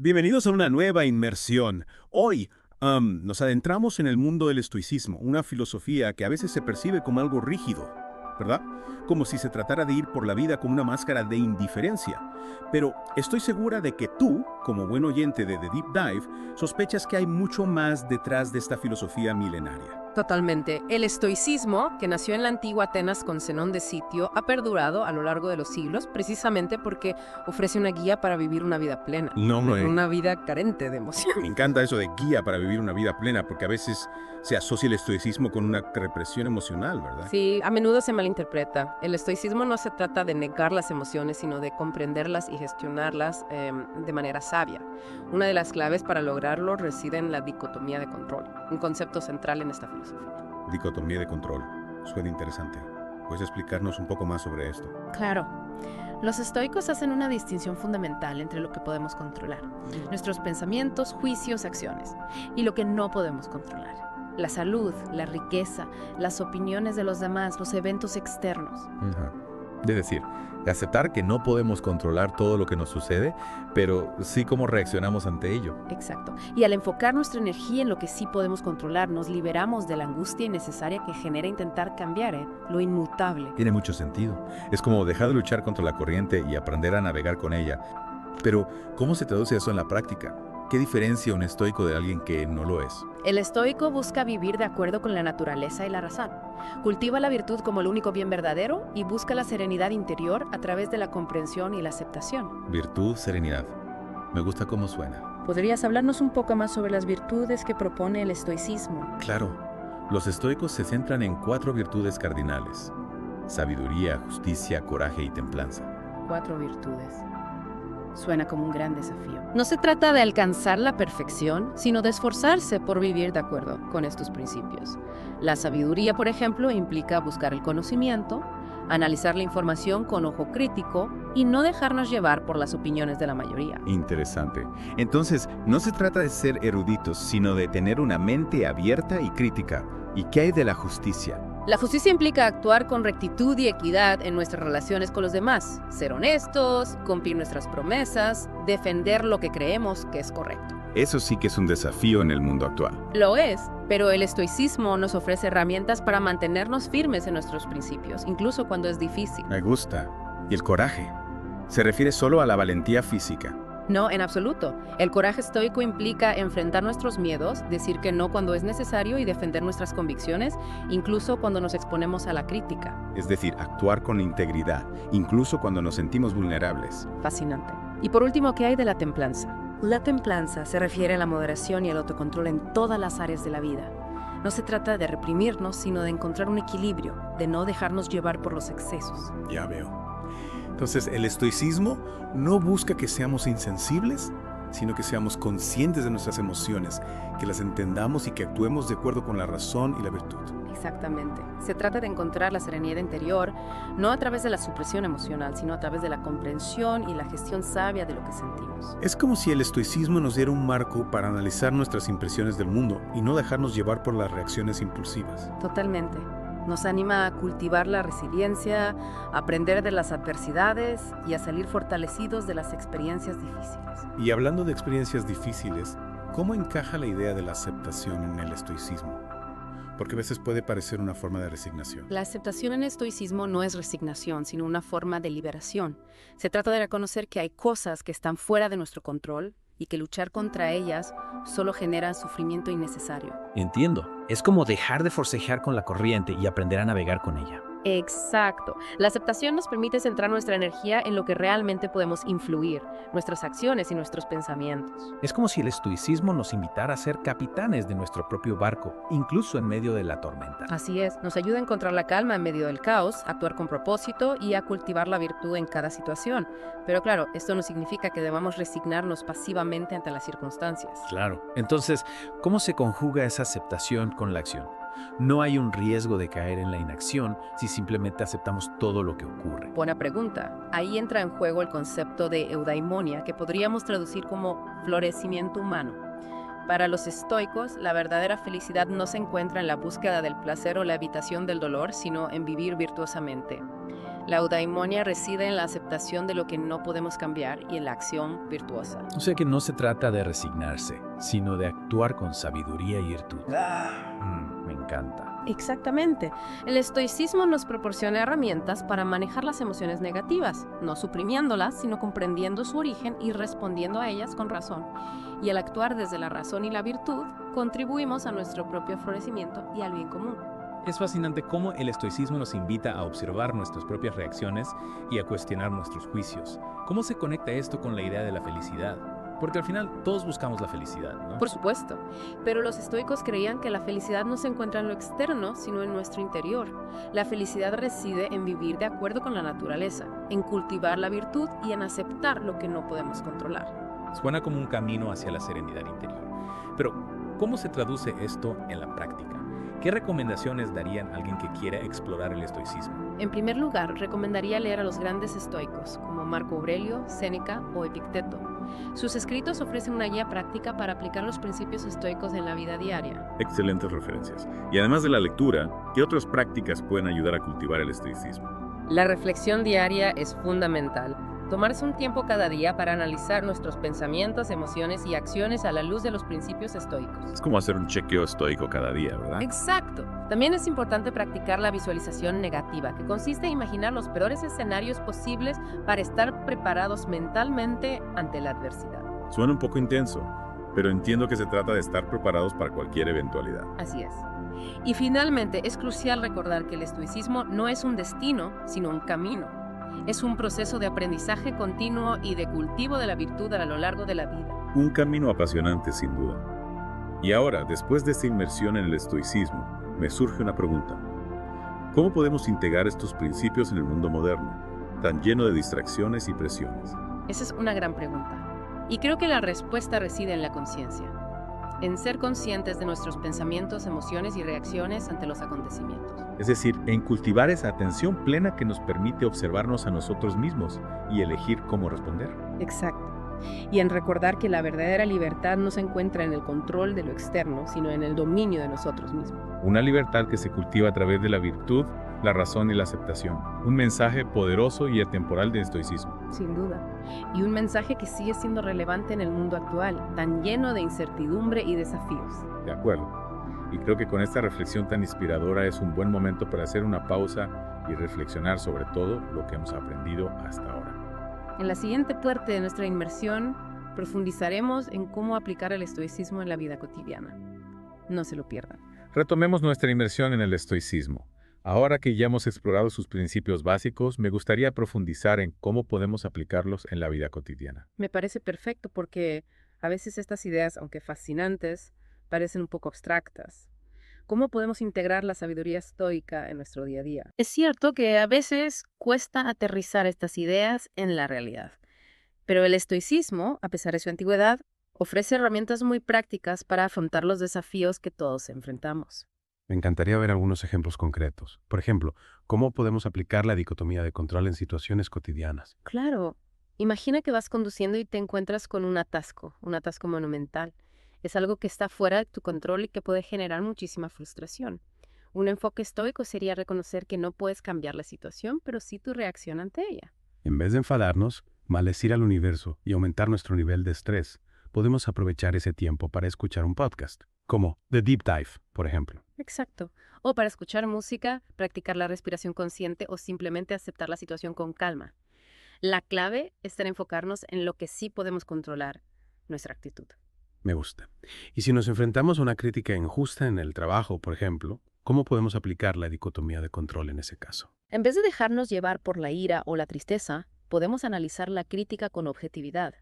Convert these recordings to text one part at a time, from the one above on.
Bienvenidos a una nueva inmersión. Hoy nos adentramos en el mundo del estoicismo, una filosofía que a veces se percibe como algo rígido, ¿verdad? Como si se tratara de ir por la vida con una máscara de indiferencia. Pero estoy segura de que tú, como buen oyente de The Deep Dive, sospechas que hay mucho más detrás de esta filosofía milenaria. Totalmente. El estoicismo, que nació en la antigua Atenas con Zenón de Sitio, ha perdurado a lo largo de los siglos precisamente porque ofrece una guía para vivir una vida plena, No, no, una vida carente de emoción. me encanta eso de guía para vivir una vida plena, porque a veces se asocia el estoicismo con una represión emocional, ¿verdad? Sí, a menudo se malinterpreta. El estoicismo no se trata de negar las emociones, sino de comprenderlas y gestionarlas de manera sabia. Una de las claves para lograrlo reside en la dicotomía de control, un concepto central en esta filosofía. Dicotomía de control. Suena interesante. ¿Puedes explicarnos un poco más sobre esto? Claro. Los estoicos hacen una distinción fundamental entre lo que podemos controlar, nuestros pensamientos, juicios, acciones, y lo que no podemos controlar. La salud, la riqueza, las opiniones de los demás, los eventos externos. Ajá. Es decir, aceptar que no podemos controlar todo lo que nos sucede, pero sí cómo reaccionamos ante ello. Exacto. Y al enfocar nuestra energía en lo que sí podemos controlar, nos liberamos de la angustia innecesaria que genera intentar cambiar, lo inmutable. Tiene mucho sentido. Es como dejar de luchar contra la corriente y aprender a navegar con ella. Pero, ¿cómo se traduce eso en la práctica? ¿Qué diferencia un estoico de alguien que no lo es? El estoico busca vivir de acuerdo con la naturaleza y la razón. Cultiva la virtud como el único bien verdadero y busca la serenidad interior a través de la comprensión y la aceptación. Virtud, serenidad. Me gusta cómo suena. ¿Podrías hablarnos un poco más sobre las virtudes que propone el estoicismo? Claro, los estoicos se centran en 4 virtudes cardinales: sabiduría, justicia, coraje y templanza. 4 virtudes. Suena como un gran desafío. No se trata de alcanzar la perfección, sino de esforzarse por vivir de acuerdo con estos principios. La sabiduría, por ejemplo, implica buscar el conocimiento, analizar la información con ojo crítico y no dejarnos llevar por las opiniones de la mayoría. Interesante. Entonces, no se trata de ser eruditos, sino de tener una mente abierta y crítica. ¿Y qué hay de la justicia? La justicia implica actuar con rectitud y equidad en nuestras relaciones con los demás, ser honestos, cumplir nuestras promesas, defender lo que creemos que es correcto. Eso sí que es un desafío en el mundo actual. Lo es, pero el estoicismo nos ofrece herramientas para mantenernos firmes en nuestros principios, incluso cuando es difícil. Me gusta. ¿Y el coraje? ¿Se refiere solo a la valentía física? No, en absoluto. El coraje estoico implica enfrentar nuestros miedos, decir que no cuando es necesario y defender nuestras convicciones, incluso cuando nos exponemos a la crítica. Es decir, actuar con integridad, incluso cuando nos sentimos vulnerables. Fascinante. Y por último, ¿qué hay de la templanza? La templanza se refiere a la moderación y el autocontrol en todas las áreas de la vida. No se trata de reprimirnos, sino de encontrar un equilibrio, de no dejarnos llevar por los excesos. Ya veo. Entonces, el estoicismo no busca que seamos insensibles, sino que seamos conscientes de nuestras emociones, que las entendamos y que actuemos de acuerdo con la razón y la virtud. Exactamente. Se trata de encontrar la serenidad interior, no a través de la supresión emocional, sino a través de la comprensión y la gestión sabia de lo que sentimos. Es como si el estoicismo nos diera un marco para analizar nuestras impresiones del mundo y no dejarnos llevar por las reacciones impulsivas. Totalmente. Nos anima a cultivar la resiliencia, a aprender de las adversidades y a salir fortalecidos de las experiencias difíciles. Y hablando de experiencias difíciles, ¿cómo encaja la idea de la aceptación en el estoicismo? Porque a veces puede parecer una forma de resignación. La aceptación en el estoicismo no es resignación, sino una forma de liberación. Se trata de reconocer que hay cosas que están fuera de nuestro control y que luchar contra ellas solo genera sufrimiento innecesario. Entiendo. Es como dejar de forcejear con la corriente y aprender a navegar con ella. Exacto. La aceptación nos permite centrar nuestra energía en lo que realmente podemos influir, nuestras acciones y nuestros pensamientos. Es como si el estoicismo nos invitara a ser capitanes de nuestro propio barco, incluso en medio de la tormenta. Así es, nos ayuda a encontrar la calma en medio del caos, a actuar con propósito y a cultivar la virtud en cada situación. Pero claro, esto no significa que debamos resignarnos pasivamente ante las circunstancias. Claro. Entonces, ¿cómo se conjuga esa aceptación con la acción? No hay un riesgo de caer en la inacción si simplemente aceptamos todo lo que ocurre. Buena pregunta. Ahí entra en juego el concepto de eudaimonia, que podríamos traducir como florecimiento humano. Para los estoicos, la verdadera felicidad no se encuentra en la búsqueda del placer o la evitación del dolor, sino en vivir virtuosamente. La eudaimonia reside en la aceptación de lo que no podemos cambiar y en la acción virtuosa. O sea que no se trata de resignarse, sino de actuar con sabiduría y virtud. Me encanta. Exactamente. El estoicismo nos proporciona herramientas para manejar las emociones negativas, no suprimiéndolas, sino comprendiendo su origen y respondiendo a ellas con razón. Y al actuar desde la razón y la virtud, contribuimos a nuestro propio florecimiento y al bien común. Es fascinante cómo el estoicismo nos invita a observar nuestras propias reacciones y a cuestionar nuestros juicios. ¿Cómo se conecta esto con la idea de la felicidad? Porque al final todos buscamos la felicidad, ¿no? Por supuesto, pero los estoicos creían que la felicidad no se encuentra en lo externo, sino en nuestro interior. La felicidad reside en vivir de acuerdo con la naturaleza, en cultivar la virtud y en aceptar lo que no podemos controlar. Suena como un camino hacia la serenidad interior. Pero, ¿cómo se traduce esto en la práctica? ¿Qué recomendaciones darían a alguien que quiera explorar el estoicismo? En primer lugar, recomendaría leer a los grandes estoicos, como Marco Aurelio, Séneca o Epicteto. Sus escritos ofrecen una guía práctica para aplicar los principios estoicos en la vida diaria. Excelentes referencias. Y además de la lectura, ¿qué otras prácticas pueden ayudar a cultivar el estoicismo? La reflexión diaria es fundamental. Tomarse un tiempo cada día para analizar nuestros pensamientos, emociones y acciones a la luz de los principios estoicos. Es como hacer un chequeo estoico cada día, ¿verdad? Exacto. También es importante practicar la visualización negativa, que consiste en imaginar los peores escenarios posibles para estar preparados mentalmente ante la adversidad. Suena un poco intenso, pero entiendo que se trata de estar preparados para cualquier eventualidad. Así es. Y finalmente, es crucial recordar que el estoicismo no es un destino, sino un camino. Es un proceso de aprendizaje continuo y de cultivo de la virtud a lo largo de la vida. Un camino apasionante, sin duda. Y ahora, después de esta inmersión en el estoicismo, me surge una pregunta. ¿Cómo podemos integrar estos principios en el mundo moderno, tan lleno de distracciones y presiones? Esa es una gran pregunta. Y creo que la respuesta reside en la conciencia, en ser conscientes de nuestros pensamientos, emociones y reacciones ante los acontecimientos. Es decir, en cultivar esa atención plena que nos permite observarnos a nosotros mismos y elegir cómo responder. Exacto. Y en recordar que la verdadera libertad no se encuentra en el control de lo externo, sino en el dominio de nosotros mismos. Una libertad que se cultiva a través de la virtud, la razón y la aceptación. Un mensaje poderoso y atemporal de estoicismo. Sin duda. Y un mensaje que sigue siendo relevante en el mundo actual, tan lleno de incertidumbre y desafíos. De acuerdo. Y creo que con esta reflexión tan inspiradora es un buen momento para hacer una pausa y reflexionar sobre todo lo que hemos aprendido hasta ahora. En la siguiente parte de nuestra inmersión, profundizaremos en cómo aplicar el estoicismo en la vida cotidiana. No se lo pierdan. Retomemos nuestra inmersión en el estoicismo. Ahora que ya hemos explorado sus principios básicos, me gustaría profundizar en cómo podemos aplicarlos en la vida cotidiana. Me parece perfecto porque a veces estas ideas, aunque fascinantes, parecen un poco abstractas. ¿Cómo podemos integrar la sabiduría estoica en nuestro día a día? Es cierto que a veces cuesta aterrizar estas ideas en la realidad, pero el estoicismo, a pesar de su antigüedad, ofrece herramientas muy prácticas para afrontar los desafíos que todos enfrentamos. Me encantaría ver algunos ejemplos concretos. Por ejemplo, ¿cómo podemos aplicar la dicotomía de control en situaciones cotidianas? Claro, imagina que vas conduciendo y te encuentras con un atasco monumental. Es algo que está fuera de tu control y que puede generar muchísima frustración. Un enfoque estoico sería reconocer que no puedes cambiar la situación, pero sí tu reacción ante ella. En vez de enfadarnos, maldecir al universo y aumentar nuestro nivel de estrés, podemos aprovechar ese tiempo para escuchar un podcast, como The Deep Dive, por ejemplo. Exacto. O para escuchar música, practicar la respiración consciente o simplemente aceptar la situación con calma. La clave está en enfocarnos en lo que sí podemos controlar, nuestra actitud. Me gusta. Y si nos enfrentamos a una crítica injusta en el trabajo, por ejemplo, ¿cómo podemos aplicar la dicotomía de control en ese caso? En vez de dejarnos llevar por la ira o la tristeza, podemos analizar la crítica con objetividad.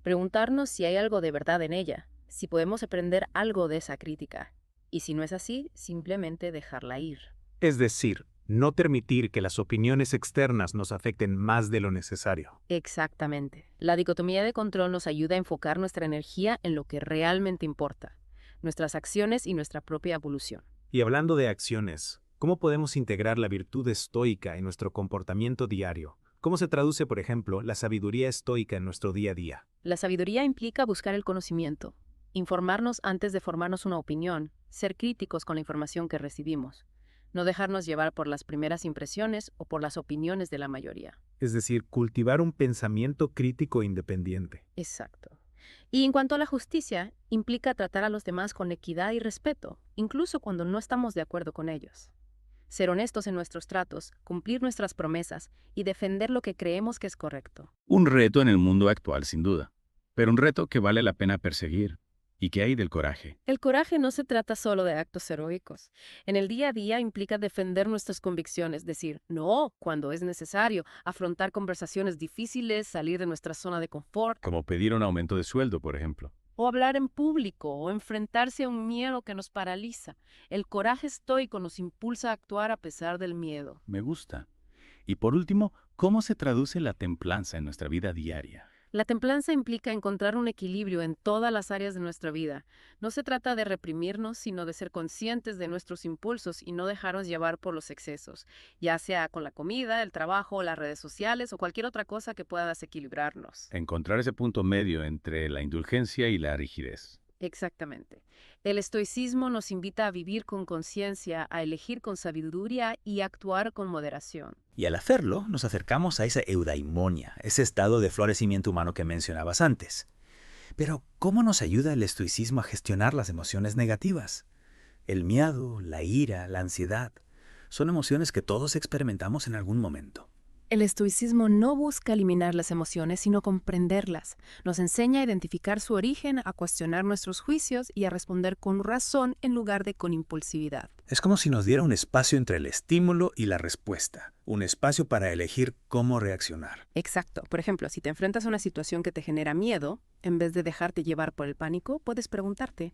Preguntarnos si hay algo de verdad en ella, si podemos aprender algo de esa crítica. Y si no es así, simplemente dejarla ir. Es decir, no permitir que las opiniones externas nos afecten más de lo necesario. Exactamente. La dicotomía de control nos ayuda a enfocar nuestra energía en lo que realmente importa, nuestras acciones y nuestra propia evolución. Y hablando de acciones, ¿cómo podemos integrar la virtud estoica en nuestro comportamiento diario? ¿Cómo se traduce, por ejemplo, la sabiduría estoica en nuestro día a día? La sabiduría implica buscar el conocimiento, informarnos antes de formarnos una opinión, ser críticos con la información que recibimos, no dejarnos llevar por las primeras impresiones o por las opiniones de la mayoría. Es decir, cultivar un pensamiento crítico e independiente. Exacto. Y en cuanto a la justicia, implica tratar a los demás con equidad y respeto, incluso cuando no estamos de acuerdo con ellos. Ser honestos en nuestros tratos, cumplir nuestras promesas y defender lo que creemos que es correcto. Un reto en el mundo actual, sin duda, pero un reto que vale la pena perseguir. ¿Y qué hay del coraje? El coraje no se trata solo de actos heroicos. En el día a día implica defender nuestras convicciones, decir no cuando es necesario, afrontar conversaciones difíciles, salir de nuestra zona de confort, Como pedir un aumento de sueldo, por ejemplo. o hablar en público, o enfrentarse a un miedo que nos paraliza. El coraje estoico nos impulsa a actuar a pesar del miedo. Me gusta. Y por último, ¿cómo se traduce la templanza en nuestra vida diaria? La templanza implica encontrar un equilibrio en todas las áreas de nuestra vida. No se trata de reprimirnos, sino de ser conscientes de nuestros impulsos y no dejarnos llevar por los excesos, ya sea con la comida, el trabajo, las redes sociales o cualquier otra cosa que pueda desequilibrarnos. Encontrar ese punto medio entre la indulgencia y la rigidez. Exactamente. El estoicismo nos invita a vivir con conciencia, a elegir con sabiduría y a actuar con moderación. Y al hacerlo, nos acercamos a esa eudaimonia, ese estado de florecimiento humano que mencionabas antes. Pero, ¿cómo nos ayuda el estoicismo a gestionar las emociones negativas? El miedo, la ira, la ansiedad, son emociones que todos experimentamos en algún momento. El estoicismo no busca eliminar las emociones, sino comprenderlas. Nos enseña a identificar su origen, a cuestionar nuestros juicios y a responder con razón en lugar de con impulsividad. Es como si nos diera un espacio entre el estímulo y la respuesta, un espacio para elegir cómo reaccionar. Exacto. Por ejemplo, si te enfrentas a una situación que te genera miedo, en vez de dejarte llevar por el pánico, puedes preguntarte,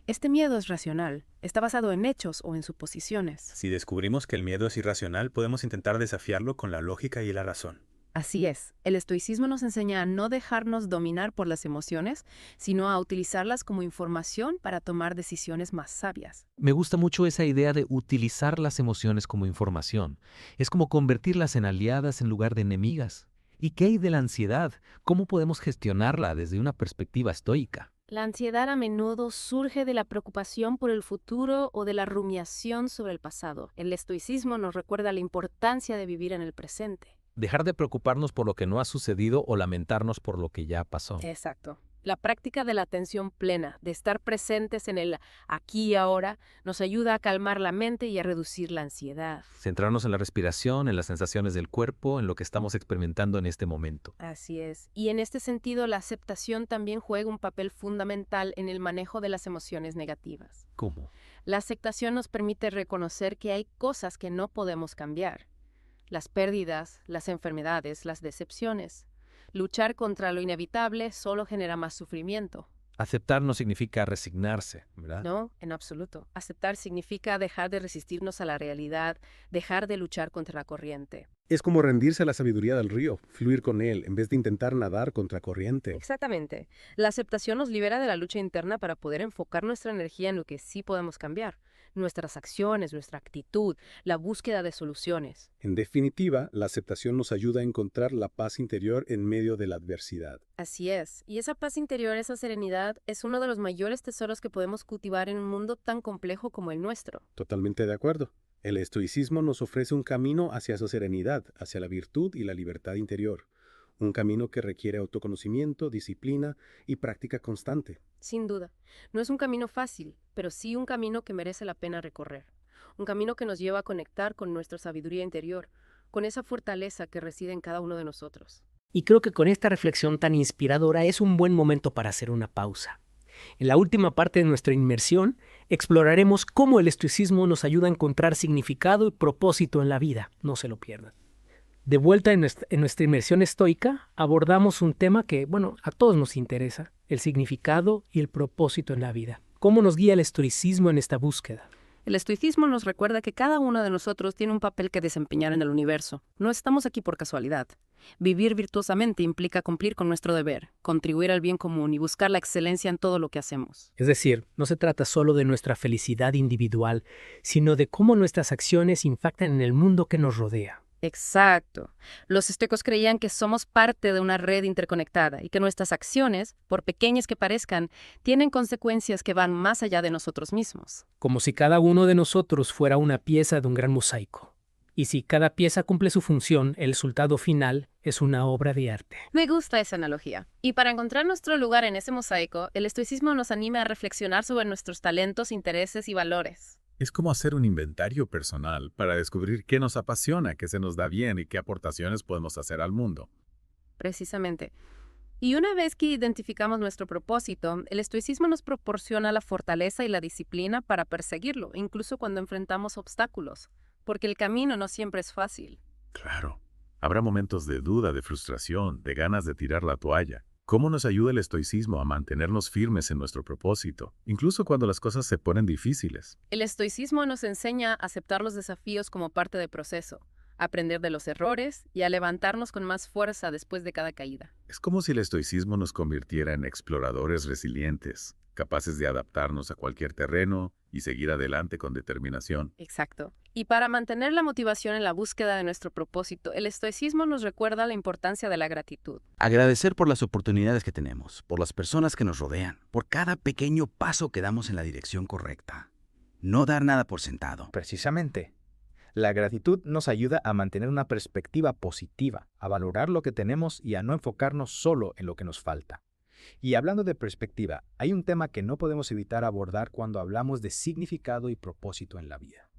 ¿este miedo es racional? ¿Está basado en hechos o en suposiciones? Si descubrimos que el miedo es irracional, podemos intentar desafiarlo con la lógica y la razón. Así es. El estoicismo nos enseña a no dejarnos dominar por las emociones, sino a utilizarlas como información para tomar decisiones más sabias. Me gusta mucho esa idea de utilizar las emociones como información. Es como convertirlas en aliadas en lugar de enemigas. ¿Y qué hay de la ansiedad? ¿Cómo podemos gestionarla desde una perspectiva estoica? La ansiedad a menudo surge de la preocupación por el futuro o de la rumiación sobre el pasado. El estoicismo nos recuerda la importancia de vivir en el presente. Dejar de preocuparnos por lo que no ha sucedido o lamentarnos por lo que ya pasó. Exacto. La práctica de la atención plena, de estar presentes en el aquí y ahora, nos ayuda a calmar la mente y a reducir la ansiedad. Centrarnos en la respiración, en las sensaciones del cuerpo, en lo que estamos experimentando en este momento. Así es. Y en este sentido, la aceptación también juega un papel fundamental en el manejo de las emociones negativas. ¿Cómo? La aceptación nos permite reconocer que hay cosas que no podemos cambiar. Las pérdidas, las enfermedades, las decepciones. Luchar contra lo inevitable solo genera más sufrimiento. Aceptar no significa resignarse, ¿verdad? No, en absoluto. Aceptar significa dejar de resistirnos a la realidad, dejar de luchar contra la corriente. Es como rendirse a la sabiduría del río, fluir con él, en vez de intentar nadar contra corriente. Exactamente. La aceptación nos libera de la lucha interna para poder enfocar nuestra energía en lo que sí podemos cambiar. Nuestras acciones, nuestra actitud, la búsqueda de soluciones. En definitiva, la aceptación nos ayuda a encontrar la paz interior en medio de la adversidad. Así es. Y esa paz interior, esa serenidad, es uno de los mayores tesoros que podemos cultivar en un mundo tan complejo como el nuestro. Totalmente de acuerdo. El estoicismo nos ofrece un camino hacia esa serenidad, hacia la virtud y la libertad interior. Un camino que requiere autoconocimiento, disciplina y práctica constante. Sin duda. No es un camino fácil, pero sí un camino que merece la pena recorrer. Un camino que nos lleva a conectar con nuestra sabiduría interior, con esa fortaleza que reside en cada uno de nosotros. Y creo que con esta reflexión tan inspiradora es un buen momento para hacer una pausa. En la última parte de nuestra inmersión, exploraremos cómo el estoicismo nos ayuda a encontrar significado y propósito en la vida. No se lo pierdan. De vuelta en nuestra inmersión estoica, abordamos un tema que, a todos nos interesa, el significado y el propósito en la vida. ¿Cómo nos guía el estoicismo en esta búsqueda? El estoicismo nos recuerda que cada uno de nosotros tiene un papel que desempeñar en el universo. No estamos aquí por casualidad. Vivir virtuosamente implica cumplir con nuestro deber, contribuir al bien común y buscar la excelencia en todo lo que hacemos. Es decir, no se trata solo de nuestra felicidad individual, sino de cómo nuestras acciones impactan en el mundo que nos rodea. Exacto. Los estoicos creían que somos parte de una red interconectada y que nuestras acciones, por pequeñas que parezcan, tienen consecuencias que van más allá de nosotros mismos. Como si cada uno de nosotros fuera una pieza de un gran mosaico. Y si cada pieza cumple su función, el resultado final es una obra de arte. Me gusta esa analogía. Y para encontrar nuestro lugar en ese mosaico, el estoicismo nos anima a reflexionar sobre nuestros talentos, intereses y valores. Es como hacer un inventario personal para descubrir qué nos apasiona, qué se nos da bien y qué aportaciones podemos hacer al mundo. Precisamente. Y una vez que identificamos nuestro propósito, el estoicismo nos proporciona la fortaleza y la disciplina para perseguirlo, incluso cuando enfrentamos obstáculos, porque el camino no siempre es fácil. Claro. Habrá momentos de duda, de frustración, de ganas de tirar la toalla. ¿Cómo nos ayuda el estoicismo a mantenernos firmes en nuestro propósito, incluso cuando las cosas se ponen difíciles? El estoicismo nos enseña a aceptar los desafíos como parte del proceso, a aprender de los errores y a levantarnos con más fuerza después de cada caída. Es como si el estoicismo nos convirtiera en exploradores resilientes, capaces de adaptarnos a cualquier terreno y seguir adelante con determinación. Exacto. Y para mantener la motivación en la búsqueda de nuestro propósito, el estoicismo nos recuerda la importancia de la gratitud. Agradecer por las oportunidades que tenemos, por las personas que nos rodean, por cada pequeño paso que damos en la dirección correcta. No dar nada por sentado. Precisamente. La gratitud nos ayuda a mantener una perspectiva positiva, a valorar lo que tenemos y a no enfocarnos solo en lo que nos falta. Y hablando de perspectiva, hay un tema que no podemos evitar abordar cuando hablamos de significado y propósito en la vida: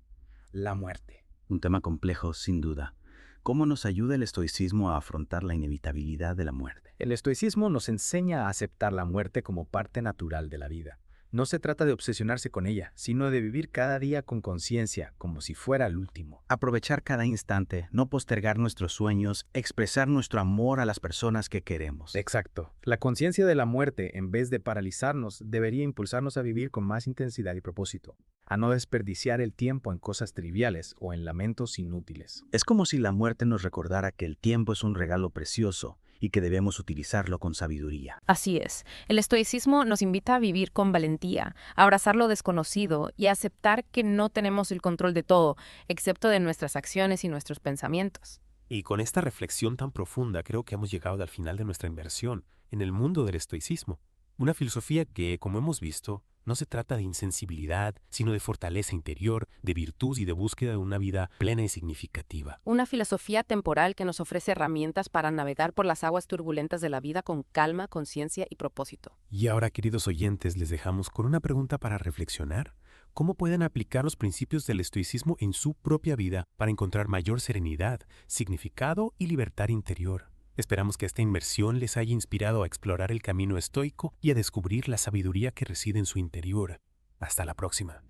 la muerte. Un tema complejo, sin duda. ¿Cómo nos ayuda el estoicismo a afrontar la inevitabilidad de la muerte? El estoicismo nos enseña a aceptar la muerte como parte natural de la vida. No se trata de obsesionarse con ella, sino de vivir cada día con conciencia, como si fuera el último. Aprovechar cada instante, no postergar nuestros sueños, expresar nuestro amor a las personas que queremos. Exacto. La conciencia de la muerte, en vez de paralizarnos, debería impulsarnos a vivir con más intensidad y propósito, a no desperdiciar el tiempo en cosas triviales o en lamentos inútiles. Es como si la muerte nos recordara que el tiempo es un regalo precioso y que debemos utilizarlo con sabiduría. Así es. El estoicismo nos invita a vivir con valentía, a abrazar lo desconocido y a aceptar que no tenemos el control de todo, excepto de nuestras acciones y nuestros pensamientos. Y con esta reflexión tan profunda creo que hemos llegado al final de nuestra inmersión en el mundo del estoicismo. Una filosofía que, como hemos visto, no se trata de insensibilidad, sino de fortaleza interior, de virtud y de búsqueda de una vida plena y significativa. Una filosofía temporal que nos ofrece herramientas para navegar por las aguas turbulentas de la vida con calma, conciencia y propósito. Y ahora, queridos oyentes, les dejamos con una pregunta para reflexionar. ¿Cómo pueden aplicar los principios del estoicismo en su propia vida para encontrar mayor serenidad, significado y libertad interior? Esperamos que esta inmersión les haya inspirado a explorar el camino estoico y a descubrir la sabiduría que reside en su interior. Hasta la próxima.